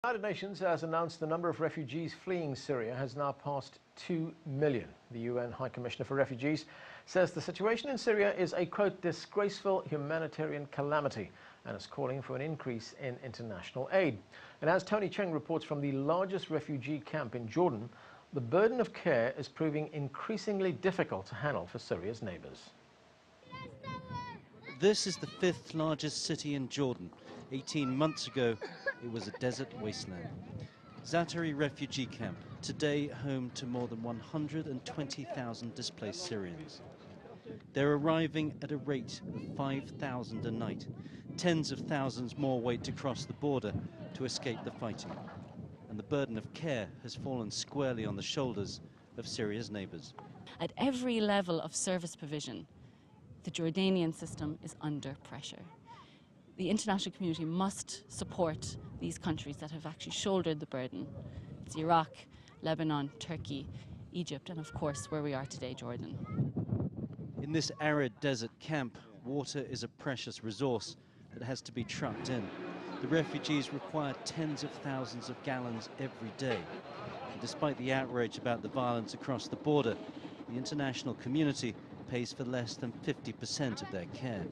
The United Nations has announced the number of refugees fleeing Syria has now passed 2 million. The UN High Commissioner for Refugees says the situation in Syria is a, quote, disgraceful humanitarian calamity and is calling for an increase in international aid. And as Tony Cheng reports from the largest refugee camp in Jordan, the burden of care is proving increasingly difficult to handle for Syria's neighbors. This is the fifth largest city in Jordan. 18 months ago, it was a desert wasteland. Zaatari refugee camp, today home to more than 120,000 displaced Syrians. They're arriving at a rate of 5,000 a night. Tens of thousands more wait to cross the border to escape the fighting. And the burden of care has fallen squarely on the shoulders of Syria's neighbors. At every level of service provision, the Jordanian system is under pressure. The international community must support these countries that have actually shouldered the burden. It's Iraq, Lebanon, Turkey, Egypt, and of course, where we are today, Jordan. In this arid desert camp, water is a precious resource that has to be trucked in. The refugees require tens of thousands of gallons every day. And despite the outrage about the violence across the border, the international community pays for less than 50% of their care.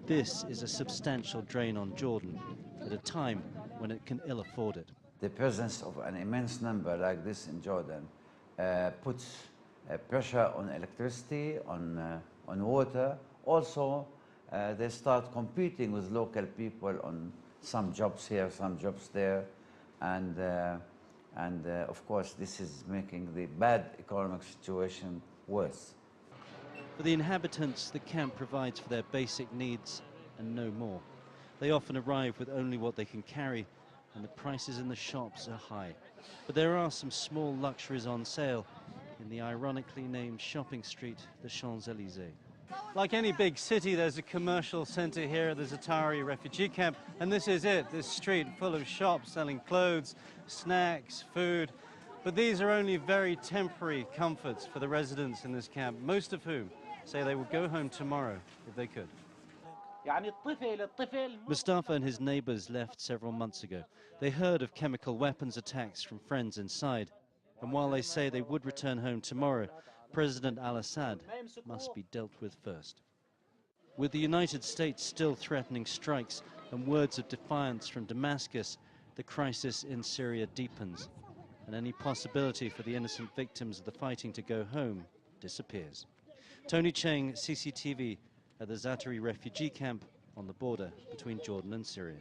This is a substantial drain on Jordan at a time when it can ill afford it. The presence of an immense number like this in Jordan puts pressure on electricity, on water. Also, they start competing with local people on some jobs here, some jobs there, and of course this is making the bad economic situation worse. For the inhabitants, the camp provides for their basic needs and no more. They often arrive with only what they can carry, and the prices in the shops are high. But there are some small luxuries on sale in the ironically named shopping street, the Champs-Élysées. Like any big city, there's a commercial center here at the Zaatari refugee camp, and this is it, this street full of shops selling clothes, snacks, food. But these are only very temporary comforts for the residents in this camp, most of whom say they would go home tomorrow if they could. Mustafa and his neighbors left several months ago. They heard of chemical weapons attacks from friends inside. And while they say they would return home tomorrow, President al-Assad must be dealt with first. With the United States still threatening strikes and words of defiance from Damascus, the crisis in Syria deepens, and any possibility for the innocent victims of the fighting to go home disappears. Tony Cheng, CCTV, at the Zaatari refugee camp on the border between Jordan and Syria.